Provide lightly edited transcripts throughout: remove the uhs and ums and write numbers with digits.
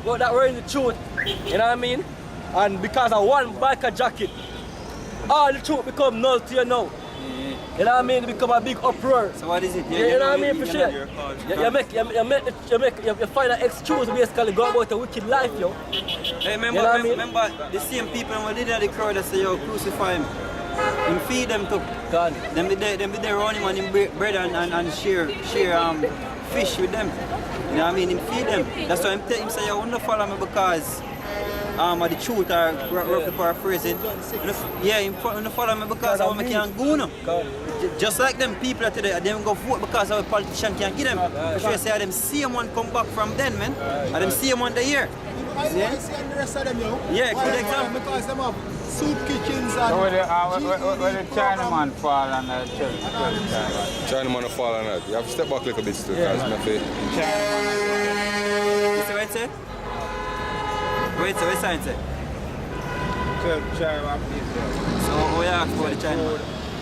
that were in the truth, you know what I mean? And because of one biker jacket, all the truth become null to you now. You know what I mean? It become a big uproar. So what is it? You know what I mean? For sure. You find an excuse basically go about a wicked life, yo. Hey, remember, you know what I mean? remember the same people who did at the crowd that say, yo, crucify him. And feed them too. God. Them be there around him and him bread and share fish with them. You know what I mean? Him feed them. That's why him say, yo, don't follow me because the truth are roughly paraphrasing. Yeah, him don't follow me because I want me can't go now. Just like them people today, they don't go vote because our politician can't get them. For sure say them same one come back from then, man. And them same one they here. Yeah, the rest of them, yo. Yeah, good example. Because them have soup kitchens and... So where the Chinaman fall on the church? Chinaman fall on that. You have to step back a little bit still, yeah, because nothing. You see what it say? Wait, so what's it say? Chinaman, please. So, what you ask for the Chinaman?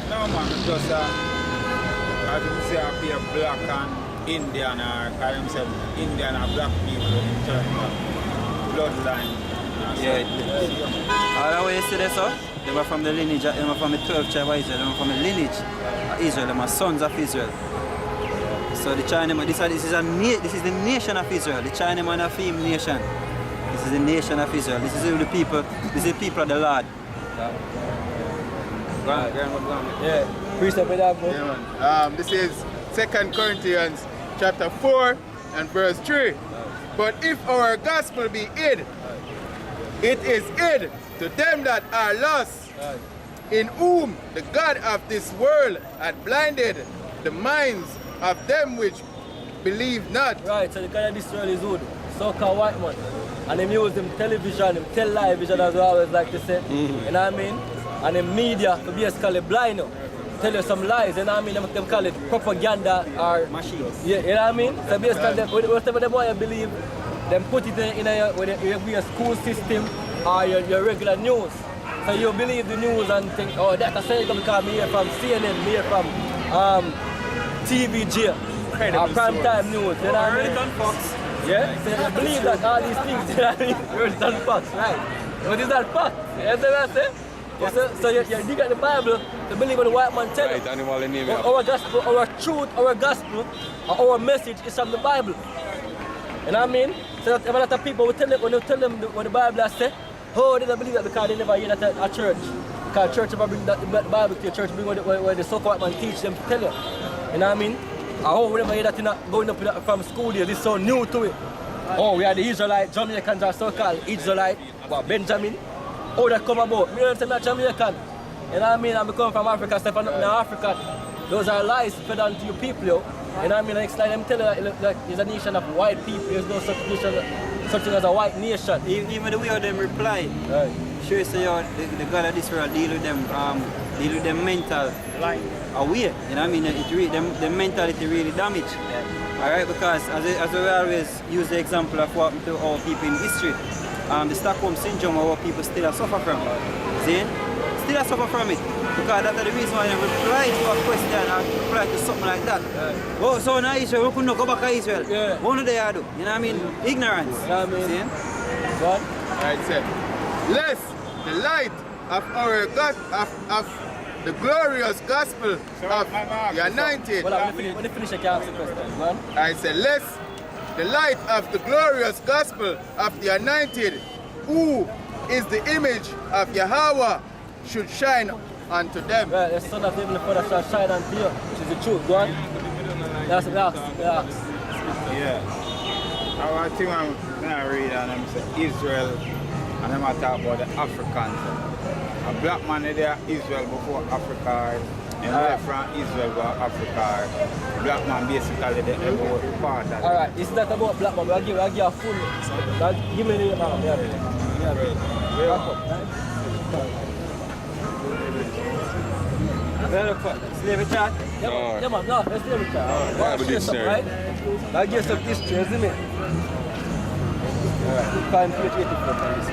No, man, just as you say, I be a black and Indian, or call themselves Indian or black people in terms of bloodline. Yeah. All the way you see this, so? They were from the lineage, they were from the 12th tribe of Israel, they were from the lineage of Israel, they were sons of Israel. So the Chinaman, this is the nation of Israel, the Chinaman of him nation. This is the nation of Israel, this is the people, this is the people of the Lord. Yeah, precept with that, bro. Yeah, man. This is 2 Corinthians chapter 4 and verse 3. But if our gospel be hid, it is hid to them that are lost, in whom the God of this world had blinded the minds of them which believe not. Right, so the God of this world is good. So-called white man. And them use them television, them television as we always like to say. You know what I mean? And the media to basically blind you. Tell you some lies, you know what I mean? Them call it propaganda or machines. Yeah, you know what I mean? So basically whatever them boy believe, them put it in your school system or your regular news. So you believe the news and think, oh, that's a saying because me here from CNN, me here from TVJ, or prime time news, you know what I mean? Fox. Yeah, so they believe that all these things, you know what I mean? You're done facts, right? But is that fact? You know what I say? So you dig at the Bible to believe what the white man tell you. Right, animal name it. Our gospel, our truth, our gospel, our message is from the Bible. You know what I mean? So that a lot of people will tell them, when you tell them what the Bible has said, oh, they don't believe that because they never hear that at church. Because church never bring that the Bible to your church, bring where the so-called man teach them to tell you. You know what I mean? Oh, we never hear that going up from school here, this is so new to it. Oh, we are the Israelites, Jamaicans are so-called Israelite, what, Benjamin? How that come about? Me don't say I'm Jamaican. You know what I mean? I'm coming from Africa, step on in Africa. Those are lies fed on to you people, yo. You know what I mean? Like them tell you that there's a nation of white people, there's no such thing as a white nation. Even the way how them reply, right. Sure say yo, the God of this world deal with them mental away. You know what I mean? The mentality really damaged. Yeah. Alright, because as we always use the example of what to all people in history. The Stockholm syndrome or what people still suffer from. See? Still suffer from it. Because that's the reason why they reply to a question or reply to something like that. Yeah. Oh, so now Israel, we could not go back to Israel. Yeah. What do they do? You know what I mean? Ignorance. You know what I mean? See? What? Right, sir. Lest the light of our God, of the glorious gospel of the anointed. Well, when you finish, I can ask the question. Man. I said, lest the light of the glorious gospel of the anointed, who is the image of Yahweh, should shine unto them. Right, the son of heavenly Father shall shine unto you, which is the truth. Go on. That's what we ask. Yeah. Our thing I'm gonna read and I'm saying Israel, and I'm gonna talk about the Africans. A black man there Israel before Africa, and away from Israel go Africa. Black man basically the every part of it. Alright, it's not about black man, I'll give you a full. Give me the name, man. Slave chat? Yeah, man, no, let's slave chat. Bible dictionary. Right? I'll give you some history, isn't it? Alright, find page 84 for this.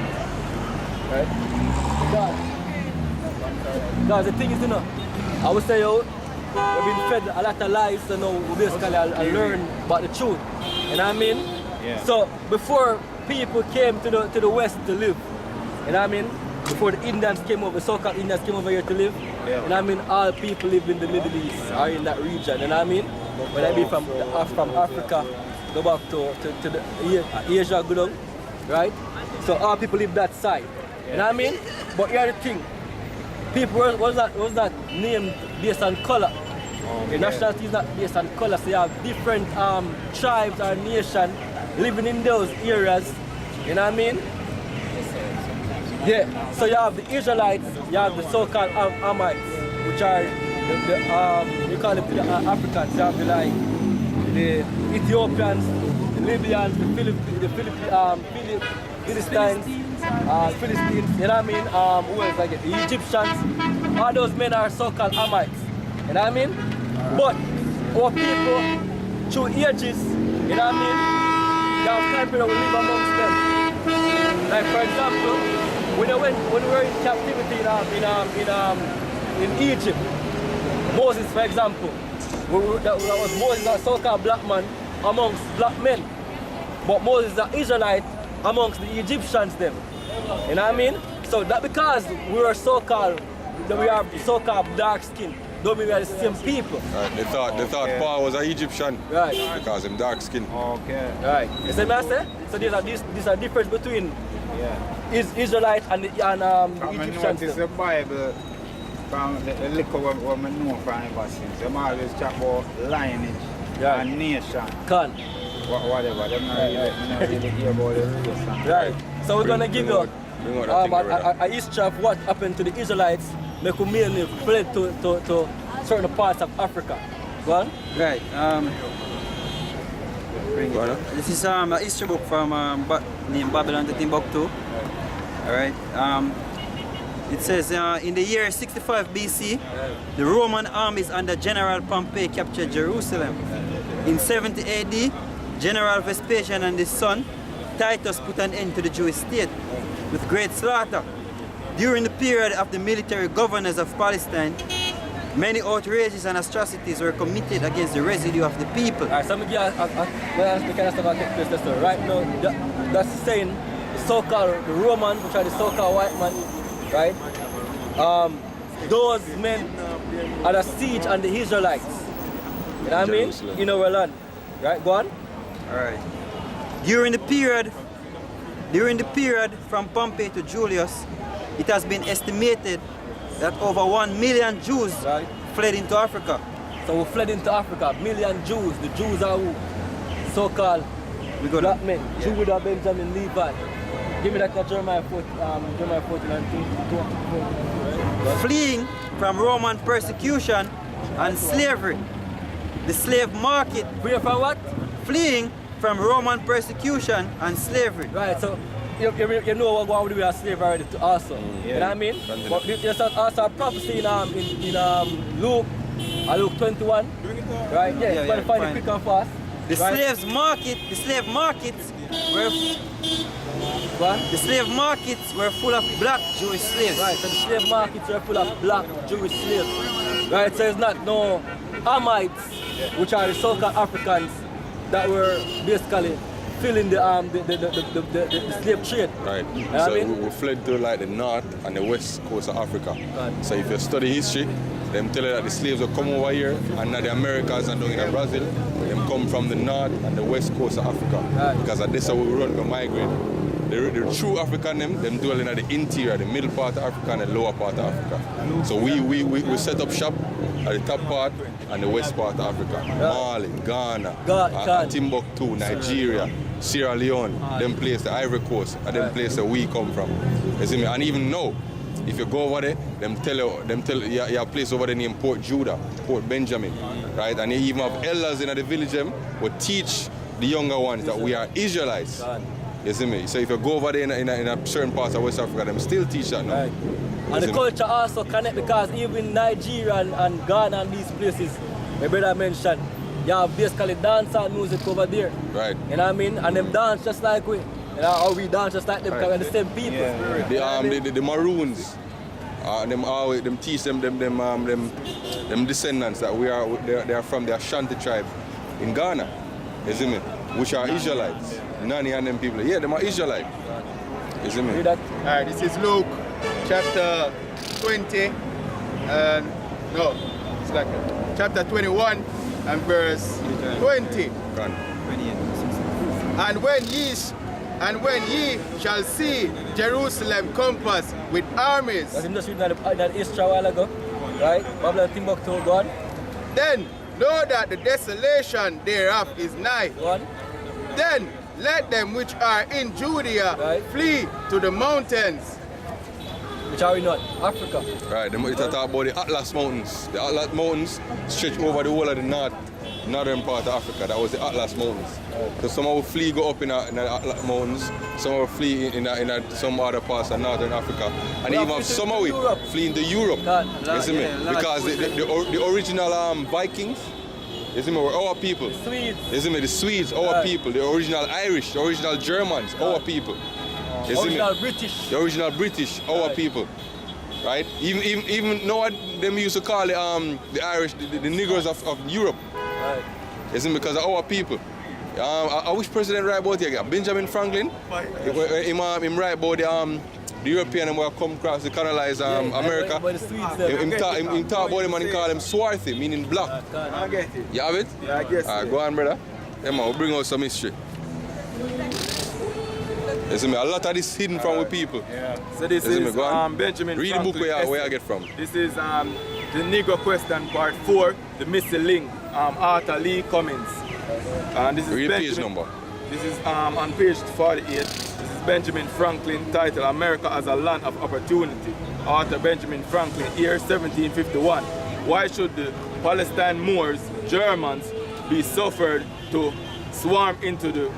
Right? Guys, the thing is, you know, I would say, yo, we've been fed a lot of lies, so now we basically learn about the truth. You know what I mean? Yeah. So before people came to the west to live. You know what I mean? Before the Indians came over, so-called Indians came over here to live. Yeah. You know what I mean? All people live in the Middle East or in that region. You know what I mean? When I be from Africa, go back to the Asia, go down, right? So all people live that side. You know what I mean? But here's the thing. People was not named based on color. The nationality is not based on color. So you have different tribes or nations living in those areas. You know what I mean? Yeah. So you have the Israelites, you have the so-called Hamites, which are we call them the Africans. You have the Ethiopians, the Libyans, the Philistines, Philistines, you know what I mean? Who else like it? The Egyptians. All those men are so-called Hamites. You know what I mean? But our people, through ages, you know what I mean? You have time period we live amongst them. Like for example, when we were in captivity in Egypt, Moses, for example, that was Moses, a so-called black man amongst black men. But Moses is an Israelite amongst the Egyptians them. You know what I mean? So that because we are so-called dark skin, don't mean we are the same people. Right. They thought Paul was an Egyptian. Right. Because him dark skin. Okay. Right. You see what I say? So there's a difference between Israelite and the Egyptians. Notice the Bible from the little what I know from ever since. Them always talk about lineage and nation. Can. Whatever. Them not really hear about it. Right. So we're gonna give you a history of what happened to the Israelites. They could mainly fled to certain parts of Africa. Go on. Right. This is a history book from named Babylon to Timbuktu. Alright. It says in the year 65 BC, the Roman armies under General Pompey captured Jerusalem. In 70 AD, General Vespasian and his son Titus put an end to the Jewish state with great slaughter. During the period of the military governors of Palestine, many outrages and atrocities were committed against the residue of the people. Alright, so I'm going to the kind of stuff that take place there. Right now, that's saying the so-called the Roman, which are the so-called white man, right? Those men had a siege on the Israelites. You know what I mean? In our land. Right, go on. Alright. During the period from Pompey to Julius, it has been estimated that over 1 million Jews fled into Africa. So we fled into Africa, million Jews. The Jews are who? So-called black men. Judah, Benjamin, Levi. Give me that Jeremiah 14 and 22. Fleeing from Roman persecution and slavery. The slave market. Fleeing from what? Fleeing from Roman persecution and slavery. Right, so you know what going to be a slave already also. You know what I mean? But there's also a prophecy in Luke 21. Right? Yeah, you find it quick and fast. The slave markets were full of black Jewish slaves. Right, so the slave markets were full of black Jewish slaves. Right, so it's not no Hamites, which are the so-called Africans that were basically filling the slave trade. Right. You know So what I mean? we fled to like the north and the west coast of Africa. Right. So if you study history, them tell you that the slaves will come over here and now the Americans and down in Brazil, them come from the north and the west coast of Africa. Right. Because that's how we run the migrate. The true African them dwell in the interior, the middle part of Africa and the lower part of Africa. So we set up shop at the top part and the west part of Africa. Mali, Ghana, Timbuktu, Nigeria, Sierra Leone, them place the Ivory Coast, and them place that we come from. You see me? And even now, if you go over there, them tell you have a place over there named Port Judah, Port Benjamin, right? And they even have elders in the village them will teach the younger ones that we are Israelites. You see me? So if you go over there in a certain parts of West Africa, them still teach that now. Right. And the culture also connect because even Nigeria and Ghana and these places, my brother mentioned, you have basically dance and music over there. Right. You know what I mean? And them dance just like we. You know, or we dance just like them because we're the same people. Yeah. The Maroons, them teach them descendants that they are from the Ashanti tribe in Ghana. You see me? Which are Israelites. Nanny and them people. Yeah, them are Israelite. You see me? Read that. Alright, this is Luke chapter 20 and no, it's like chapter 21 and verse 20. Gone. 28. And when ye shall see Jerusalem compassed with armies, That's him just reading that history a while ago. Right? Babylon Timbuktu, go on. then know that the desolation thereof is nigh. Go on. Then let them which are in Judea Right. flee to the mountains. Which are we not? Africa. Right, them it's talk about the Atlas Mountains. The Atlas Mountains stretch over the whole of the northern part of Africa. That was the Atlas Mountains. So some of our flee go up in the Atlas Mountains, some of our flee in some other parts of northern Africa, and Well, even flee some to of it Europe. flee into Europe. You see me? Yeah, Because the original Vikings, you see me, were our people. Swedes. You see me? The Swedes, our Right. people. The original Irish, the original Germans, our people. You see me? Original British. The original British, our Right. people. Right? Even know what them used to call the Irish, the Negroes of Europe. Right. Isn't because of our people. I wish President right about here. Benjamin Franklin. Him right about the European who have come across to colonize America. By the Swedes there. Him talk about him and he call them swarthy, meaning black. I get it. You have it? Yeah, I guess. Alright, go on, brother. Yeah, man, we'll bring out some history. You see me? A lot of this hidden from the people. Yeah. So this Listen, is go on. Benjamin Read the book Franklin where I essay. get from. This is the Negro Question Part 4, the missing link, Arthur Lee Cummings. And this is Read the page Benjamin- number. This is on page 48. This is Benjamin Franklin, titled America as a Land of Opportunity. Author Benjamin Franklin, year 1751. Why should the Palestine Moors, Germans, be suffered to swarm into the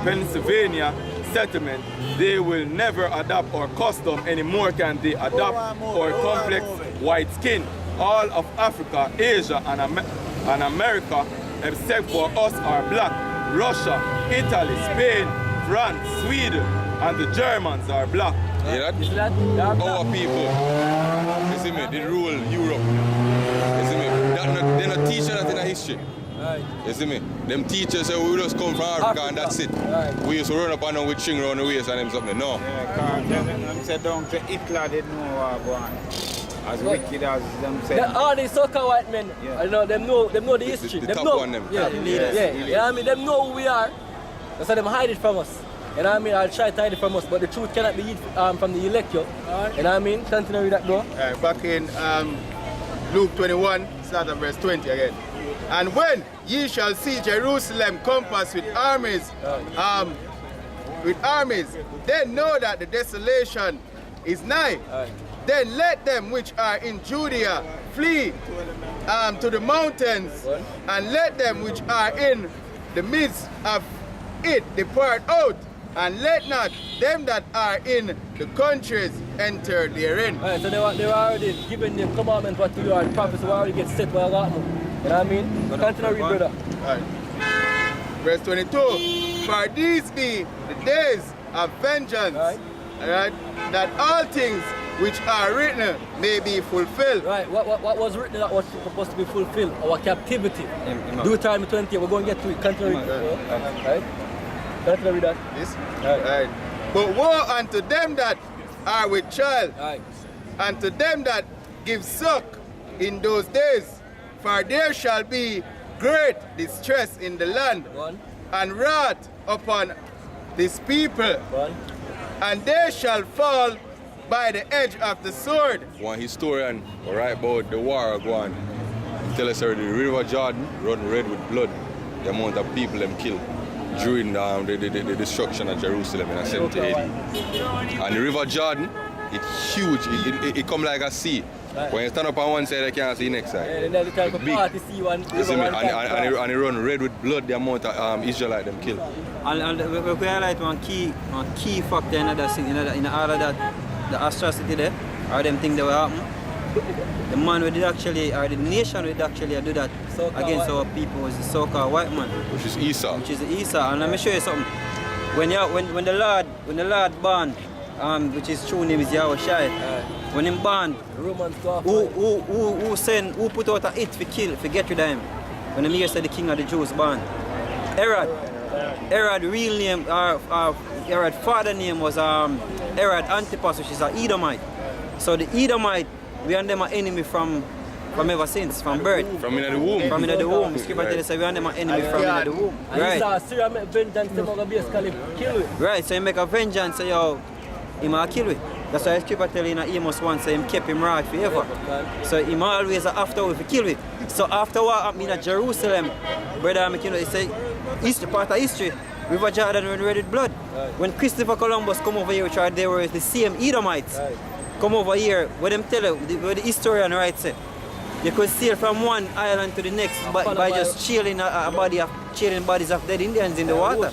Pennsylvania settlement? They will never adopt our custom anymore. Can they adopt our complex white skin? All of Africa, Asia, and America, except for us, are black. Russia, Italy, Spain, France, Sweden, and the Germans are black. You hear You see that? that? They are black. Our people, you see me, they rule Europe. You see me? They're not teaching that in a history. Right. You see me? Them teachers say we just come from Africa and that's it. Right. We used to run up and down with string around the waist and them something. No. Yeah, because them said down to Hitler didn't know what was going. As wicked as them said. All these soccer white men, Yeah. you know, them know the history. the them top know. one, them. Yeah, Top yeah, leaders. yeah. You know what I mean? Them know who we are. That's why them hide it from us. You know what I mean? I'll try to hide it from us, but the truth cannot be hid from the elect, yo. You know what I mean? Continue with that, though. Back in Luke 21, start at verse 20 again. And when ye shall see Jerusalem compassed with armies, then know that the desolation is nigh. Right. Then let them which are in Judea flee to the mountains, What? and let them which are in the midst of it depart out, and let not them that are in the countries enter therein. Alright, so they were already given the commandment what to do, and the prophets were already get set where I got them. You know what I mean? Continue read, brother. Right. Verse 22. For these be the days of vengeance, Right. right, that all things which are written may be fulfilled. Right, what was written that was supposed to be fulfilled? Our captivity. Deuteronomy 20, we're going to get to it. Continue read. Right? Continue read that. This? Right. Right. But woe unto them that are with child, Right. and to them that give suck in those days, for there shall be great distress in the land, One. and wrath upon this people, One. and they shall fall by the edge of the sword. One historian will write about the war go on. He tell us already the River Jordan run red with blood. The amount of people them killed during the destruction of Jerusalem in 70 AD. And the River Jordan, it's huge. It come like a sea. Right. When you stand up on one side, you can't see the next side. And then the time for Big. party see one. You see me? one time cross. And it run red with blood, the amount of Israelites them killed. And we highlight one key factor in that thing, in all of that, the atrocity there, or them things that will happen. The man who did actually, or the nation who did actually do that So-called against white our people was the so-called white man, Which is Esau. which is Esau. And let me show you something. When the Lord born, which his true name is Yahweh Shai, when him born, The Romans go off. who put out a hit for kill, for get rid of him? When the mayor said the king of the Jews born? Herod. Herod real name, Herod father name was Herod Antipas, which is an Edomite. So the Edomite, we and them are enemy from ever since, from birth. From in the womb. From in the womb. The scripture tells us we and them are enemy from in the womb. And Right. right. Syria make vengeance, they going to basically kill it. Right, so he make a vengeance, so yo, he might kill it. That's why the scripture tells you in Amos 1, so him kept him right forever. So he always after we kill it. So after what happened in Jerusalem, brother, you know, it's history, part of history. River Jordan when red with blood. When Christopher Columbus come over here, they were the same Edomites. Come over here, what them tell you, what the historian writes say. You could sail from one island to the next by just chilling bodies of dead Indians in the water.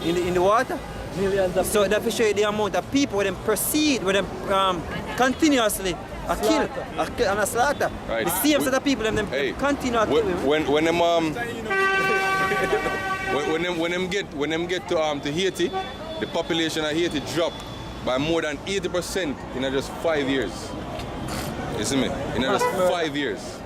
In the water. Millions of So that will show you the amount of people where them proceed, where them continuously kill and slaughter. Right. The same set of people them continue to kill. When them get to Haiti, the population of Haiti dropped by more than 80% in just 5 years. You see me? In just 5 years.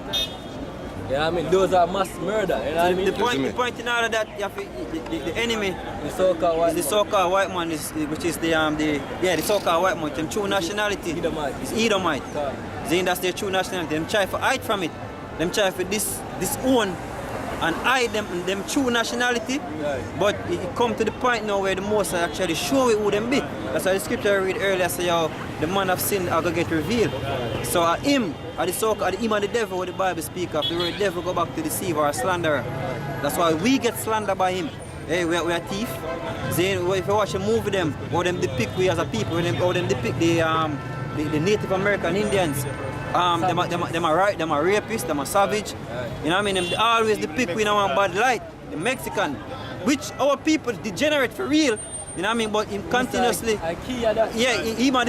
Yeah, I mean, those are mass murder, you know what I mean? The point in all of that, you have the enemy, The so-called white the so-called white man, which is the so-called white man, them true nationality Edomite. is Edomite. Then that's their true nationality. Them try to hide from it. Them try for this own and hide them true nationality. Right. But it come to the point now where the Most High actually show it who them be. That's why the scripture I read earlier say how the man of sin are gonna get revealed. So him, him and the devil, what the Bible speak of, the word devil go back to deceive or slanderer. That's why we get slandered by him. Hey, we are thief. Then if you watch a movie them, how them depict we as a people, how them depict the Native American Indians. Them are rapists, them are savage. You know what I mean? Them always depict we in a bad light. The Mexican, which our people degenerate for real. You know what I mean? But him continuously. Him a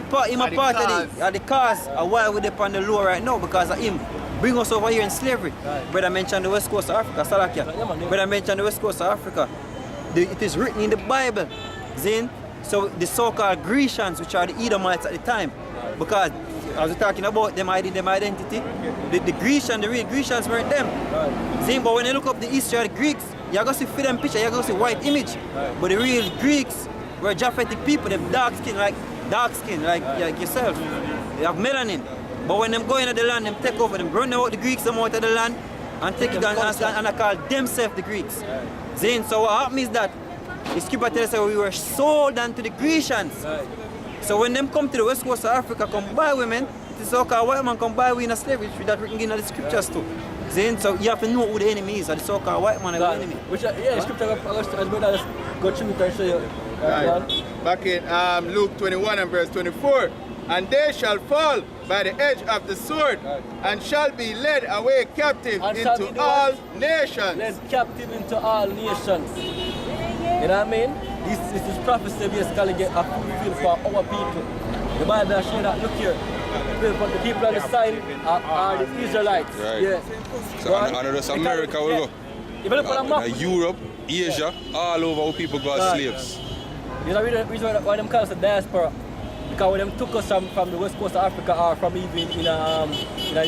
part of the cause of why we're on the low right now because of him. Bring us over here in slavery. Brother mentioned the west coast of Africa, Salakia. Brother mentioned the west coast of Africa. It is written in the Bible. Zin. So the so-called Grecians, which are the Edomites at the time, because as we're talking about them identity, the Grecians, the real Grecians weren't them. See, but when you look up the history of the Greeks, you're going to see film picture, you're going to see white image. But the real Greeks were Japhetic people, them dark skin like yourself. They have melanin. But when them go into the land, them take over, them run out the Greeks them out of the land and take it and I call themselves the Greeks. See, so what happened is that the scripture tells us we were sold unto the Grecians. So when them come to the west coast of Africa, come buy women, it is so-called white man come buy women in slavery, which that written in the scriptures too. So you have to know who the enemy is, or the so-called white man is the enemy. Which, the scripture, as brother just go through it and show you. Right. Back in Luke 21 and verse 24. And they shall fall by the edge of the sword, and shall be led away captive into all nations. Led captive into all nations. You know what I mean? This is prophecy basically get a fulfilled for our people. The Bible has shown that, look here, the people on the side are the Israelites. Right. Yeah. So another America will go. If you look at the map, Europe, Asia, all over where people go as slaves. You know the reason why them call us the diaspora? Because when them took us from the west coast of Africa or from even in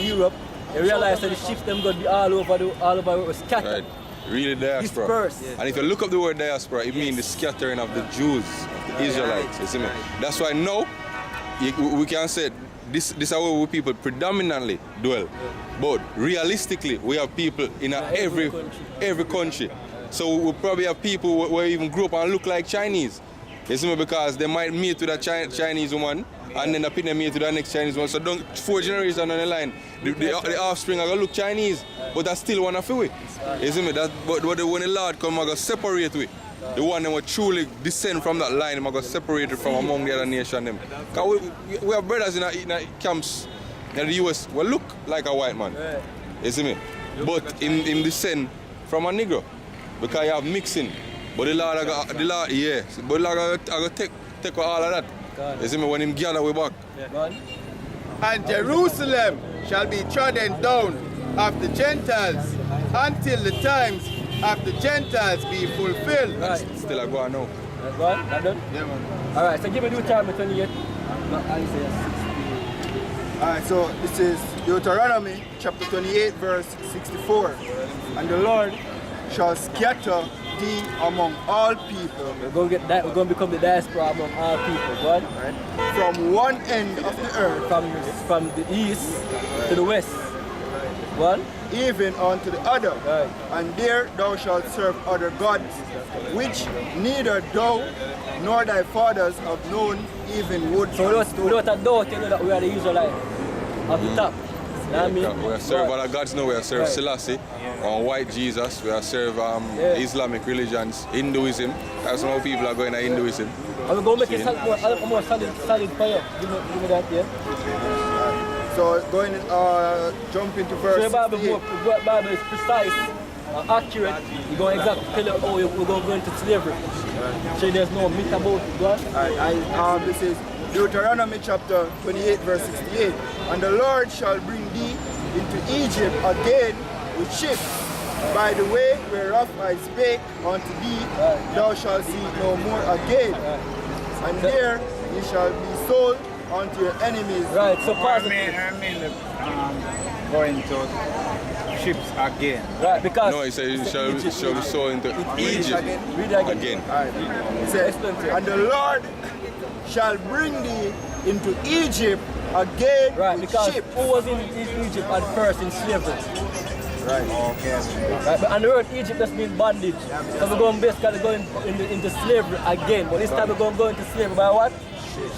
Europe, they realized that the ships them going to be all over where it was scattered. Right. Really diaspora. Dispersed. And if you look up the word diaspora, it means the scattering of the Jews, the Israelites. You see me? That's why now we can say this is where people predominantly dwell. But realistically, we have people in every country. So we probably have people where even grew up and look like Chinese. You see me? Because they might meet with a Chinese woman and then they meet with the next Chinese one. So 4 generations on the line, the offspring are going to look Chinese, but I still want to feel it. You see me? But when the Lord come, I'm going to separate with. The one that will truly descend from that line, I'm going to separate it from among the other nations. Because we have brothers in camps in the US who look like a white man. You see me? But in descend from a Negro. Because you have mixing. But the Lord, but the Lord I go take all of that. You see me, when him gather we back. And Jerusalem shall be trodden down of the Gentiles until the times of the Gentiles be fulfilled. Right. Still I go on now. Go on, that done? Yeah, man. Alright, so give me Deuteronomy 28. Alright, so this is Deuteronomy chapter 28 verse 64. And the Lord shall scatter thee among all people. We're going to get that. We're going to become the diaspora among all people. God. Right? From one end of the earth, From the east to the west. One. even unto the other. Right. And there thou shalt serve other gods, which neither thou nor thy fathers have known, even wood. So without a doubt, you know that we are the Israelites at the top. You know what I mean? Yeah, we are serve other gods now. We are serve Selassie, white Jesus. We are serve Islamic religions, Hinduism. That's how people are going to Hinduism. And we're going to make it more solid for you. Give me that, yeah? So going jump into verse So the 68. Bible is precise and accurate. We're going to exactly tell you how we're going to go into slavery. So there's no myth about it. Go on. This is Deuteronomy chapter 28 verse 68. And the Lord shall bring thee into Egypt again with ships. By the way whereof I spake unto thee, thou shalt see no more again. And there ye shall be sold unto your enemies. Right, so pause I mean going to ships again. Right, because... No, he said you shall be sold into Egypt Read it again. Alright. It says, and the Lord shall bring thee into Egypt again Right, with because ships. who was in Egypt at first in slavery? Right. Right, and the word Egypt just means bondage. So we're going basically going into slavery again. But this time we're going to go into slavery by what?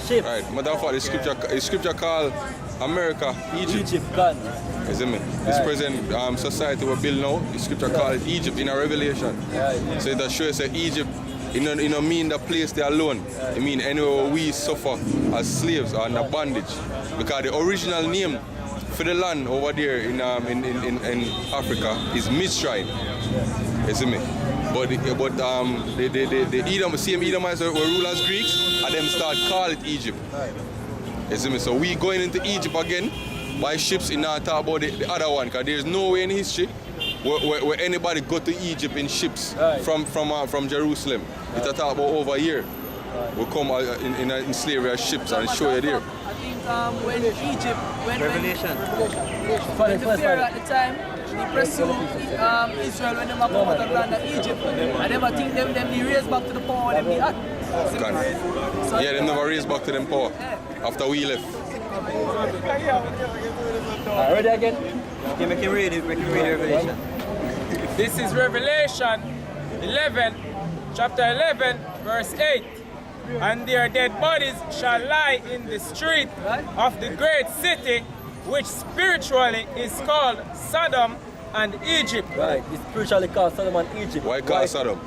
Ships. Right, matter of fact, the scripture called America Egypt. Egypt, God. You see me? This present society we build now, the scripture called it Egypt in a Revelation. So it shows that Egypt, it don't mean the place they alone. It mean anywhere we suffer as slaves or under bondage. Because the original name for the land over there in Africa is Mitzrayim. You see me? But the Edom, same Edomites were ruled as Greeks, and them start call it Egypt. You see me? So we going into Egypt again by ships in our talk about the other one, because there's no way in history where anybody go to Egypt in ships from Jerusalem. It's a talk about over here. We come in slavery as ships and show you there. I think when Egypt, Revelation. when the Pharaoh at the time, they pursued Israel when they come out of the land of Egypt. I never think them be raised back to the power them be at. So Yeah, they never raised back to them power after we left. Ready again? Okay, make him read Revelation. This is Revelation 11, chapter 11, verse 8. And their dead bodies shall lie in the street of the great city, which spiritually is called Sodom and Egypt. Right, it's spiritually called Sodom and Egypt. Why call Sodom?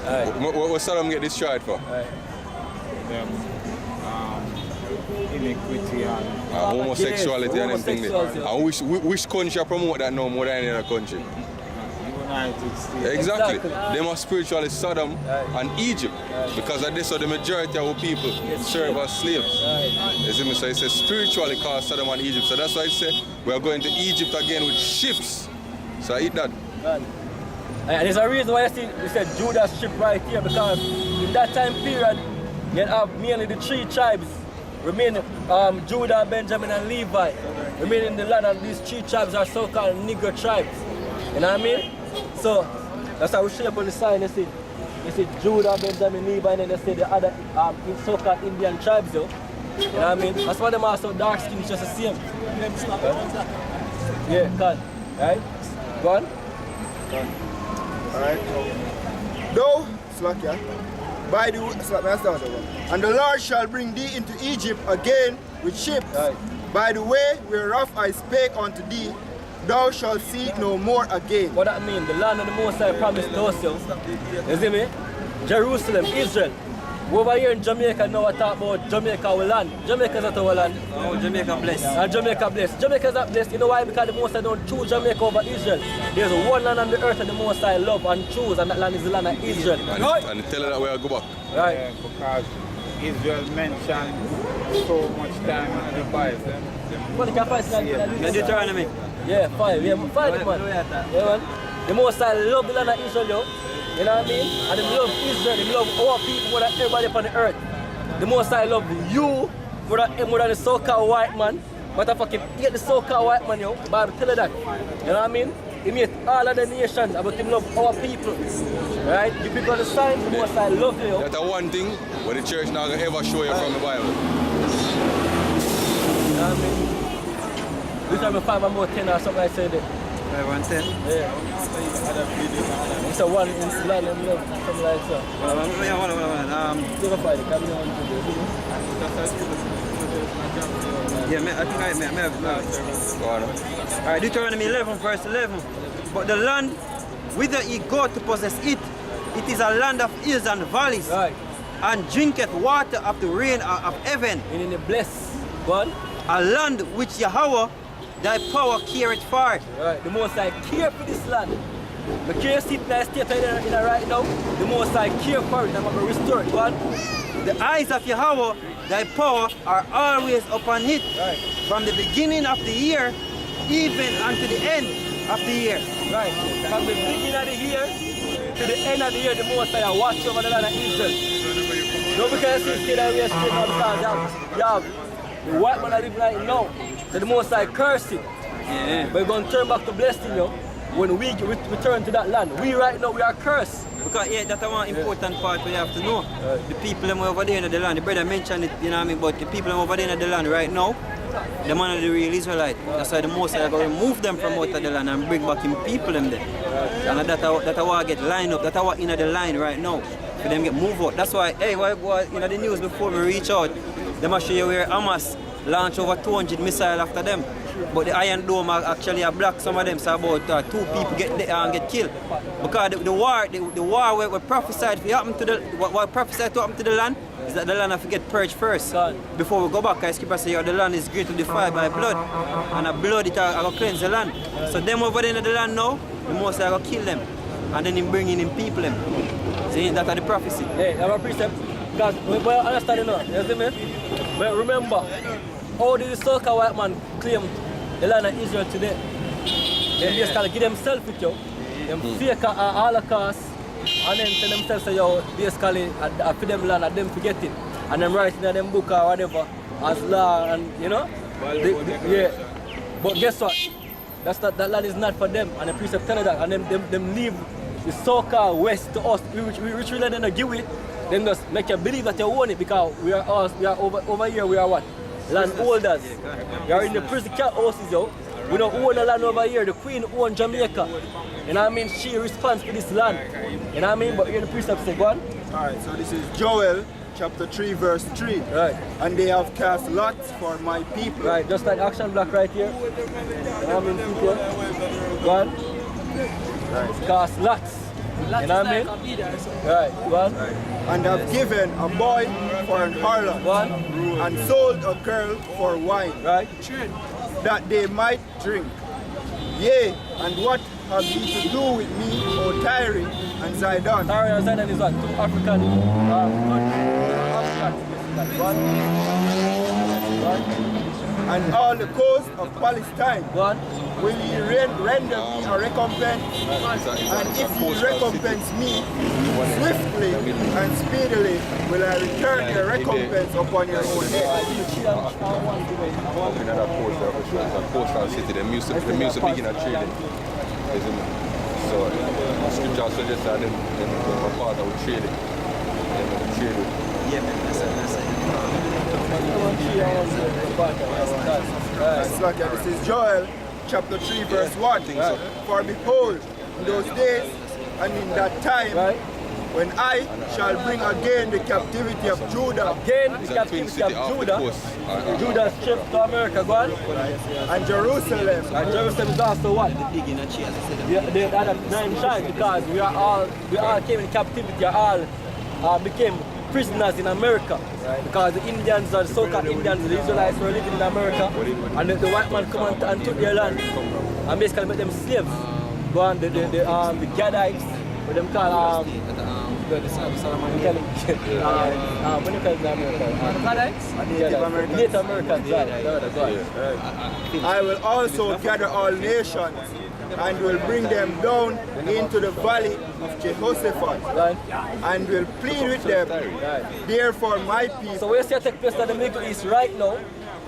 Right. What Sodom get destroyed for? Right. Them iniquity and Homosexuality and everything there. homosexuals, And which country promote that now more than any other country? United States. Exactly. Exactly. They must spiritually Sodom and Egypt. Because of this, so the majority of our people serve as slaves. You see me? So it says spiritually called Sodom and Egypt. So that's why it says we are going to Egypt again with ships. So I eat that. And there's a reason why I see we said Judah's ship right here, because in that time period you have mainly the three tribes remaining, Judah, Benjamin and Levi remain in the land, and these three tribes are so-called Negro tribes. You know what I mean? So that's how we show up on the sign. You see Judah, Benjamin, Levi, and then they say the other so-called Indian tribes, yo. You know what I mean? That's why them are so dark skin, it's just the same. Yeah, can. Right? Go on. Alright. Thou, Slakia, by the and the Lord shall bring thee into Egypt again with ships. Right. By the way whereof I spake unto thee, thou shalt see no more again. What that mean? The land of the Most High promised to us, yo. You see me? Jerusalem, Israel. Over here in Jamaica now I talk about Jamaica our land. Jamaica's not our land. Oh, Jamaica blessed. And Jamaica blessed. Jamaica's not blessed. You know why? Because the Most High don't choose Jamaica over Israel. There's one land on the earth that the Most High love and choose, and that land is the land of Israel. And tell her that we are go back. Right. Yeah, because Israel mentioned so much time in the Bible. What you can find Yeah, Deuteronomy. Yeah, five. Yeah, five it, man. Yeah, man. The Most High love the land of Israel, yo. You know what I mean? And they love Israel, they love our people more than everybody upon the earth. The Most High love you more than the so-called white man. But I fucking hate the so-called white man, yo. The Bible tell you that. You know what I mean? He made all of the nations, but him love our people. Right? You people understand? The Most High love you. That's one thing where the church not gonna ever show you from the Bible. You know what I mean? This time I find one more 10 or something like that. 5 and 10? Yeah. It's a one in land and love, something like that. Hold on. You can find it, come on. Yeah, I think I have. Alright, Deuteronomy 11, verse 11. But the land whither ye go to possess it, it is a land of hills and valleys, Right. and drinketh water of the rain of heaven. And in the bless, God. A land which Yahweh, thy power, careth for. Right. The Most High care for this land. The care sit in the state in right now. The Most High care for it. I'm going to restore it, God. The eyes of Yahweh, thy power, are always upon it, Right. from the beginning of the year even unto the end of the year. Right. From the beginning of the year to the end of the year, the Most High watch over the land of Israel. Don't because it's still we are straight now because you have the white man that live right now. So the Most High curse it. Yeah. But we're going to turn back to blessing you when we return to that land. We right now, we are cursed. Because that's one important part we have to know. The people them over there in the land, the brother mentioned it, you know what I mean, but the people them over there in the land right now, the man of the real Israelite. That's why the Most High going to remove them from out of the land and bring back him people them there. And that's how I get lined up, that's how in the line right now. For them get moved out. That's why, hey, what you know the news before we reach out, they must show you where Hamas launch over 200 missiles after them. But the Iron Dome actually blocked some of them, so about 2 people get killed. Because the war where prophesied to happen to what prophesied to happen to the land is that the land have to get purged first. Before we go back, I skip and say the land is greatly defiled by blood. And the blood it will cleanse the land. So them over there in the land now, the Most High will kill them. And then him bringing in people them. See, that's the prophecy. Hey, I'm a precept. Because we understand it now, you see me? But remember, how did the so-called white man claim the land of Israel today? They basically give themselves with you, them fake a Holocaust, and then tell themselves say, yo, basically, I feed them land and them forget it. And them writing in them book or whatever, as law, and you know? Yeah. But guess what? That land is not for them, and the precept tell you that, and them leave the so-called West to us, which we really don't give it. Then just make you believe that you own it because we are over here, we are what? Landholders. We are in the prison cat houses, yo. We don't own the land over here. The Queen owns Jamaica. You know what I mean? She responds for this land. You know what I mean? But here the precept say, go on. Alright, so this is Joel chapter 3 verse 3. Right. And they have cast lots for my people. Right, just like action block right here. You know what I mean, people? Go on. Right. Cast lots. You know what I mean? Right, go on. And have given a boy for an harlot. Go on. And sold a girl for wine. Right. That they might drink. Yea, and what have ye to do with me, O Tyre and Zidon? Tyre and Zidon is what? 2 African and all the coast of Palestine. What? Will ye render me a recompense? And if ye recompense me, swiftly and speedily will I return the recompense upon your own head. In another coastal city, them used to begin a trading. So scripture suggests that them are part of trading. Yeah, man, that's it. This is Joel chapter 3 verse 1. For behold, in those days and in that time, when I shall bring again the captivity of Judah. Again, the captivity of Judah. Judah's trip to America, go on. And Jerusalem. And Jerusalem is also what? The other 9 tribes, because we all came in captivity, all became prisoners in America. Because the Indians, the so-called Indians, the Israelites were living in America, and the white man come and took their land and basically made them slaves. Go on, the Gadites, what them call what do you call it in America? Native Americans. I will also gather all nations and will bring them down into the valley of Jehoshaphat and will plead with them. Therefore my people. So we see take place in the Middle East right now,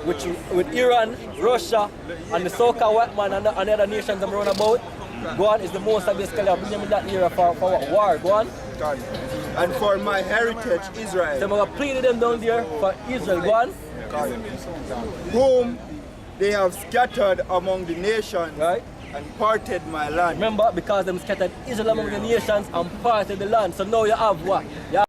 with Iran, Russia, and the so-called white man and the other nations I'm around about. Go on, is the most of this color. Bring them in that era for what? War. Go on. And for my heritage, Israel. So I'm going to plead them down there for Israel. Go on. Whom they have scattered among the nations, right, and parted my land. Remember, because them scattered Israel among the nations and parted the land. So now you have what? You